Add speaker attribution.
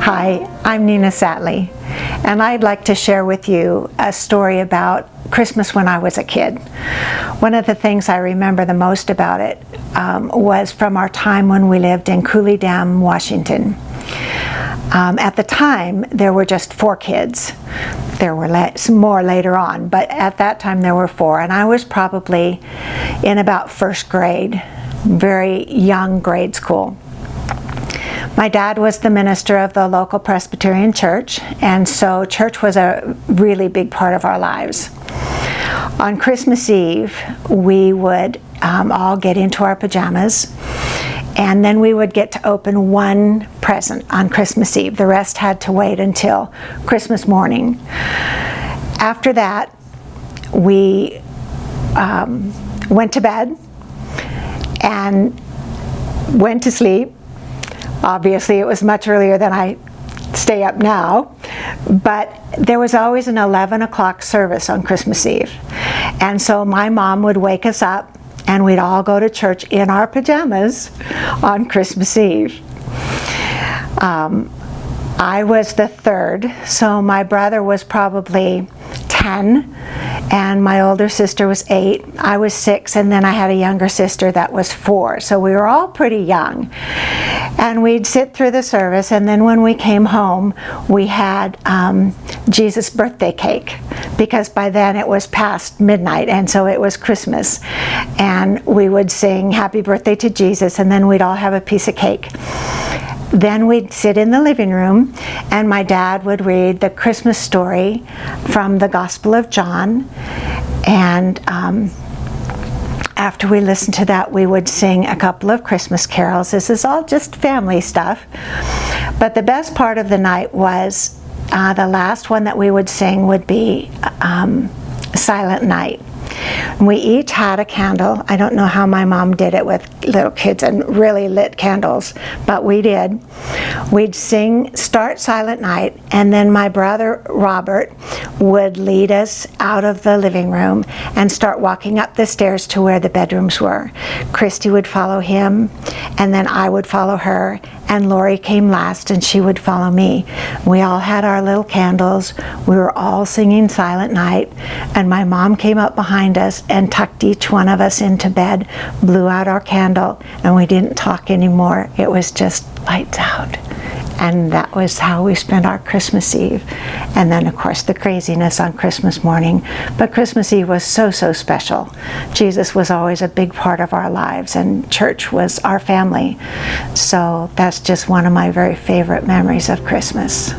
Speaker 1: Hi, I'm Nina Sattely, and I'd like to share with you a story about Christmas when I was a kid. One of the things I remember the most about it was from our time when we lived in Cooley Dam, Washington. At the time, there were just 4 kids. There were more later on, but at that time there were 4, and I was probably in about first grade, very young grade school. My dad was the minister of the local Presbyterian church, and so church was a really big part of our lives. On Christmas Eve, we would all get into our pajamas, and then we would get to open one present on Christmas Eve. The rest had to wait until Christmas morning. After that, we went to bed and went to sleep. Obviously, it was much earlier than I stay up now, but there was always an 11 o'clock service on Christmas Eve. And so my mom would wake us up and we'd all go to church in our pajamas on Christmas Eve. I was the third, so my brother was probably 10, and my older sister was 8. I was 6, and then I had a younger sister that was 4. So we were all pretty young. And we'd sit through the service, and then when we came home, we had Jesus' birthday cake, because by then it was past midnight, and so it was Christmas. And we would sing Happy Birthday to Jesus, and then we'd all have a piece of cake. Then we'd sit in the living room, and my dad would read the Christmas story from the Gospel of John. And after we listened to that, we would sing a couple of Christmas carols. This is all just family stuff. But the best part of the night was the last one that we would sing would be Silent Night. We each had a candle. I don't know how my mom did it with little kids and really lit candles, but we did. We'd start Silent Night, and then my brother Robert would lead us out of the living room and start walking up the stairs to where the bedrooms were. Christy would follow him, and then I would follow her, and Lori came last, and she would follow me. We all had our little candles. We were all singing Silent Night, and my mom came up behind us and tucked each one of us into bed, blew out our candle, and we didn't talk anymore. It was just lights out. And that was how we spent our Christmas Eve. And then, of course, the craziness on Christmas morning. But Christmas Eve was so, so special. Jesus was always a big part of our lives, and church was our family. So that's just one of my very favorite memories of Christmas.